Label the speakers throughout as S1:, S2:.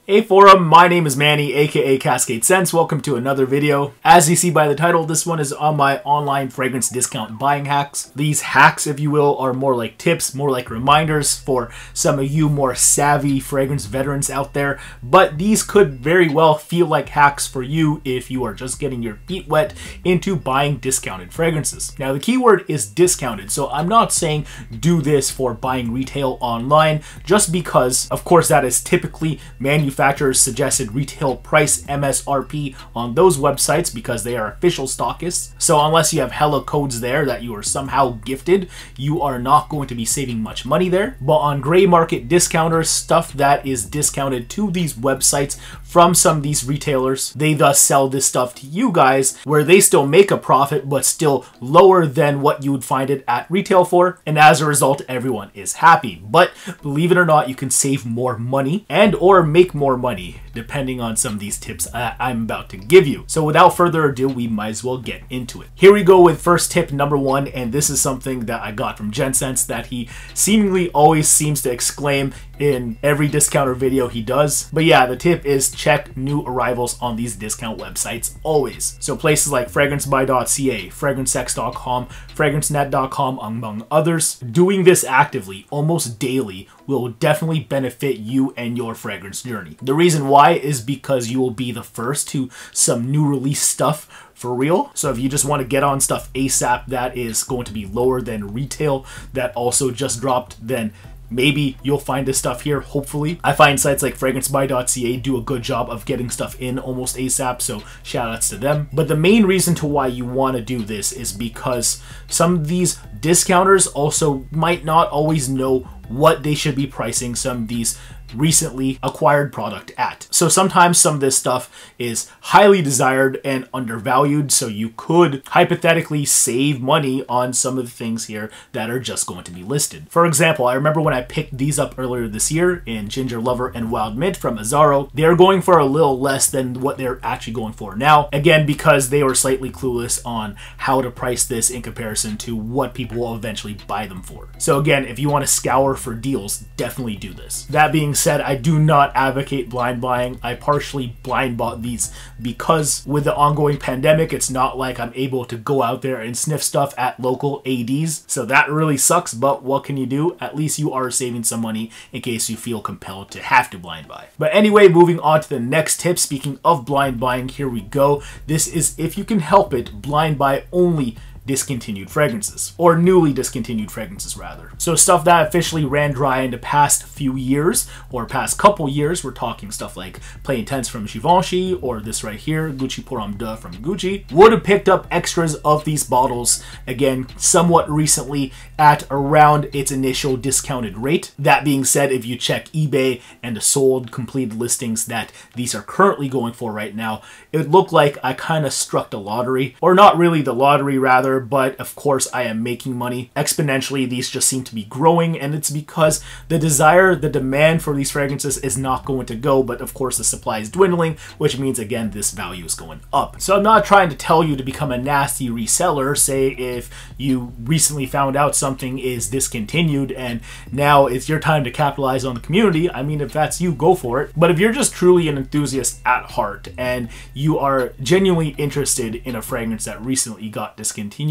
S1: Hey forum, my name is Manny, aka CascadeScents. Welcome to another video. As you see by the title, this one is on my online fragrance discount buying hacks. These hacks, if you will, are more like tips, more like reminders for some of you more savvy fragrance veterans out there. But these could very well feel like hacks for you if you are just getting your feet wet into buying discounted fragrances. Now the keyword is discounted, so I'm not saying do this for buying retail online, just because, of course, that is typically manufacturers suggested retail price MSRP on those websites because they are official stockists. So unless you have hella codes there that you are somehow gifted, you are not going to be saving much money there. But on gray market discounters, stuff that is discounted to these websites from some of these retailers, they thus sell this stuff to you guys where they still make a profit but still lower than what you would find it at retail for, and as a result everyone is happy. But believe it or not, you can save more money and or make more money depending on some of these tips I'm about to give you. So without further ado, we might as well get into it. Here we go with first tip number one, and this is something that I got from CascadeScents that he seemingly always seems to exclaim in every discounter video he does. But yeah, the tip is check new arrivals on these discount websites always. So places like fragrancebuy.ca, fragrancex.com, fragrancenet.com, among others. Doing this actively, almost daily, will definitely benefit you and your fragrance journey. The reason why is because you will be the first to some new release stuff for real. So if you just want to get on stuff ASAP that is going to be lower than retail that also just dropped, then maybe you'll find this stuff here, hopefully. I find sites like fragrancebuy.ca do a good job of getting stuff in almost ASAP, so shout outs to them. But the main reason to why you want to do this is because some of these discounters also might not always know what they should be pricing some of these recently acquired product at. So sometimes some of this stuff is highly desired and undervalued, so you could hypothetically save money on some of the things here that are just going to be listed. For example, I remember when I picked these up earlier this year in Ginger Lover and Wild Mint from Xerjoff, they're going for a little less than what they're actually going for now. Again, because they were slightly clueless on how to price this in comparison to what people will eventually buy them for. So again, if you want to scour for deals, definitely do this. That being said, I do not advocate blind buying. I partially blind bought these because with the ongoing pandemic, it's not like I'm able to go out there and sniff stuff at local ADs. So that really sucks, but what can you do? At least you are saving some money in case you feel compelled to have to blind buy. But anyway, moving on to the next tip. Speaking of blind buying, here we go. This is, if you can help it, blind buy only discontinued fragrances, or newly discontinued fragrances rather. So stuff that officially ran dry in the past few years or past couple years. We're talking stuff like Play Intense from Givenchy, or this right here, Gucci Pour Homme d'Oeuvre from Gucci, would have picked up extras of these bottles again somewhat recently at around its initial discounted rate. That being said, if you check eBay and the sold completed listings that these are currently going for right now, it would look like I kind of struck the lottery, or not really the lottery rather, but of course I am making money. Exponentially, these just seem to be growing, and it's because the desire, the demand for these fragrances is not going to go, but of course the supply is dwindling, which means again this value is going up. So I'm not trying to tell you to become a nasty reseller. Say if you recently found out something is discontinued and now it's your time to capitalize on the community, I mean, if that's you, go for it. But if you're just truly an enthusiast at heart and you are genuinely interested in a fragrance that recently got discontinued,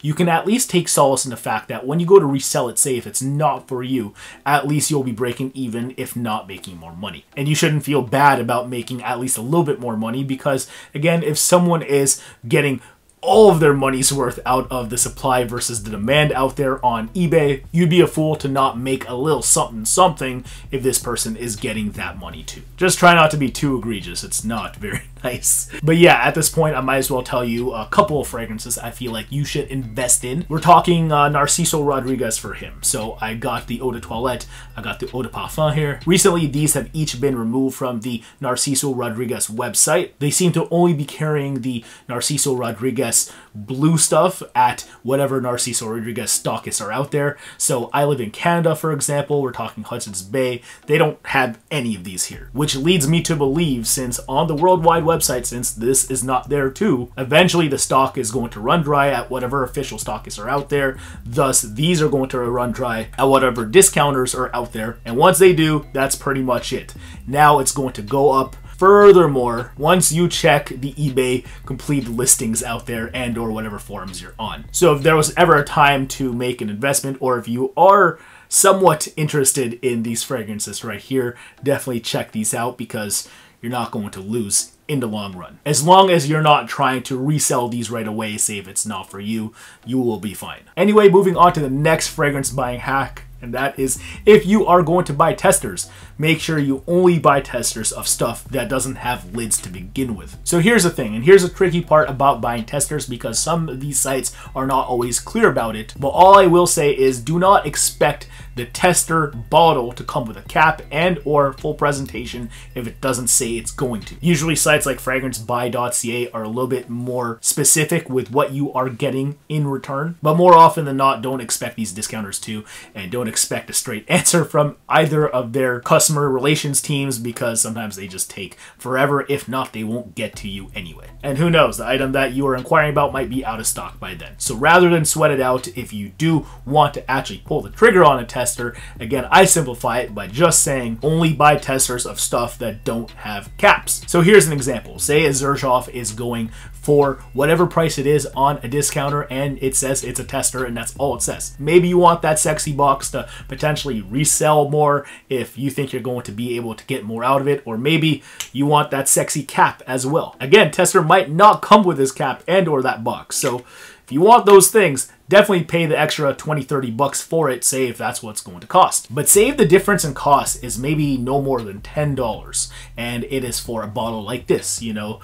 S1: you can at least take solace in the fact that when you go to resell it, say if it's not for you, at least you'll be breaking even, if not making more money. And you shouldn't feel bad about making at least a little bit more money, because again, if someone is getting all of their money's worth out of the supply versus the demand out there on eBay, you'd be a fool to not make a little something something if this person is getting that money too. Just try not to be too egregious. It's not very nice. But yeah, at this point, I might as well tell you a couple of fragrances I feel like you should invest in. We're talking Narciso Rodriguez for him. So I got the Eau de Toilette, I got the Eau de Parfum here. Recently, these have each been removed from the Narciso Rodriguez website. They seem to only be carrying the Narciso Rodriguez blue stuff at whatever Narciso Rodriguez stockists are out there. So I live in Canada, for example, we're talking Hudson's Bay. They don't have any of these here, which leads me to believe, since on the worldwide website, since this is not there too, eventually the stock is going to run dry at whatever official stockists are out there. Thus, these are going to run dry at whatever discounters are out there. And once they do, that's pretty much it. Now it's going to go up. Furthermore, once you check the eBay completed listings out there and or whatever forums you're on. So if there was ever a time to make an investment, or if you are somewhat interested in these fragrances right here, definitely check these out, because you're not going to lose in the long run. As long as you're not trying to resell these right away, say if it's not for you, you will be fine. Anyway, moving on to the next fragrance buying hack. And that is, if you are going to buy testers, make sure you only buy testers of stuff that doesn't have lids to begin with. So here's the thing, and here's the tricky part about buying testers, because some of these sites are not always clear about it. But all I will say is, do not expect the tester bottle to come with a cap and or full presentation if it doesn't say it's going to. Usually sites like fragrancebuy.ca are a little bit more specific with what you are getting in return. But more often than not, don't expect these discounters to, and don't expect a straight answer from either of their customer relations teams, because sometimes they just take forever. If not, they won't get to you anyway. And who knows, the item that you are inquiring about might be out of stock by then. So rather than sweat it out, if you do want to actually pull the trigger on a tester, again, I simplify it by just saying only buy testers of stuff that don't have caps. So here's an example. Say a Xerjoff is going for whatever price it is on a discounter, and it says it's a tester, and that's all it says. Maybe you want that sexy box to potentially resell more if you think you're going to be able to get more out of it, or maybe you want that sexy cap as well. Again, tester might not come with this cap and or that box. So if you want those things, definitely pay the extra 20-30 bucks for it, say if that's what it's going to cost. But say if the difference in cost is maybe no more than $10, and it is for a bottle like this, you know,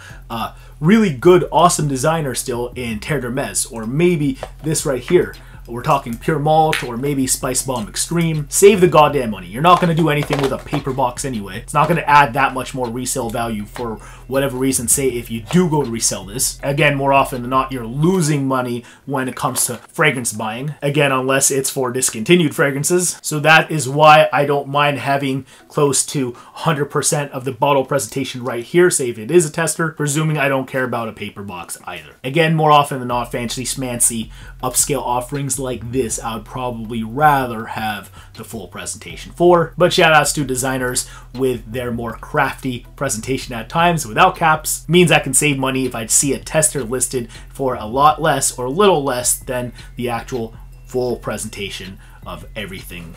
S1: really good, awesome designer still in Terre d'Hermes, or maybe this right here. We're talking Pure Malt, or maybe Spice Bomb Extreme. Save the goddamn money. You're not going to do anything with a paper box anyway. It's not going to add that much more resale value for whatever reason, say if you do go to resell this. Again, more often than not, you're losing money when it comes to fragrance buying. Again, unless it's for discontinued fragrances. So that is why I don't mind having close to 100% of the bottle presentation right here, say if it is a tester, presuming I don't care about a paper box either. Again, more often than not, fancy schmancy upscale offerings like this, I would probably rather have the full presentation for. But shout outs to designers with their more crafty presentation at times without caps. Means I can save money if I see a tester listed for a lot less or a little less than the actual full presentation of everything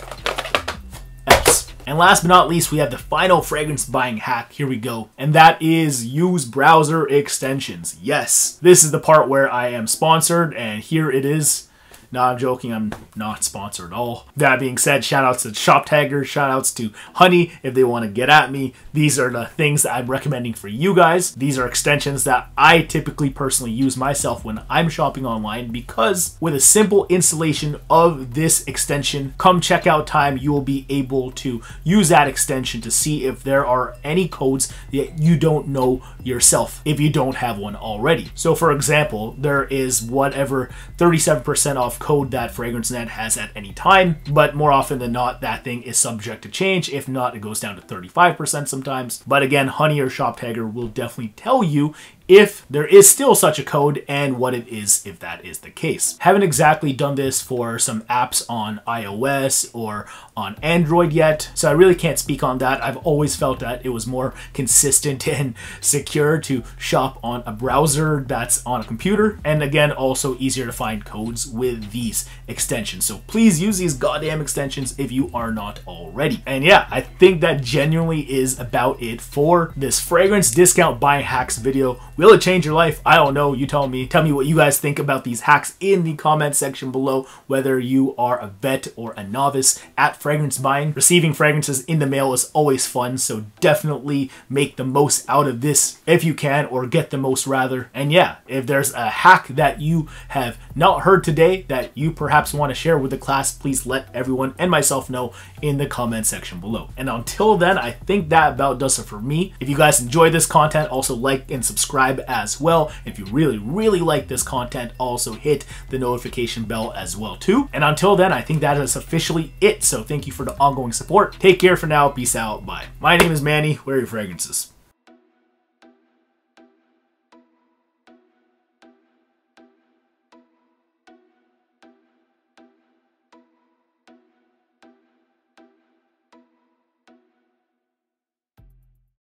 S1: else. And last but not least, we have the final fragrance buying hack. Here we go. And that is use browser extensions. Yes, this is the part where I am sponsored, and here it is. No, I'm joking, I'm not sponsored at all. That being said, shout outs to Shop Tagger, shout outs to Honey if they want to get at me. These are the things that I'm recommending for you guys. These are extensions that I typically personally use myself when I'm shopping online, because with a simple installation of this extension, come checkout time, you will be able to use that extension to see if there are any codes that you don't know yourself if you don't have one already. So for example, there is whatever 37% off code that FragranceNet has at any time, but more often than not, that thing is subject to change. If not, it goes down to 35% sometimes. But again, Honey or Shop Tagger will definitely tell you if there is still such a code and what it is if that is the case. Haven't exactly done this for some apps on iOS or on Android yet, so I really can't speak on that. I've always felt that it was more consistent and secure to shop on a browser that's on a computer, and again, also easier to find codes with these extensions. So please use these goddamn extensions if you are not already. And yeah, I think that genuinely is about it for this fragrance discount buying hacks video. Will it change your life? I don't know. You tell me. Tell me what you guys think about these hacks in the comment section below, whether you are a vet or a novice at fragrance buying. Receiving fragrances in the mail is always fun, so definitely make the most out of this if you can, or get the most rather. And yeah, if there's a hack that you have not heard today that you perhaps want to share with the class, please let everyone and myself know in the comment section below. And until then, I think that about does it for me. If you guys enjoyed this content, also like and subscribe subscribe as well. If you really like this content, also hit the notification bell as well too. And until then, I think that is officially it. So thank you for the ongoing support. Take care for now. Peace out. Bye. My name is Manny. Where are your fragrances?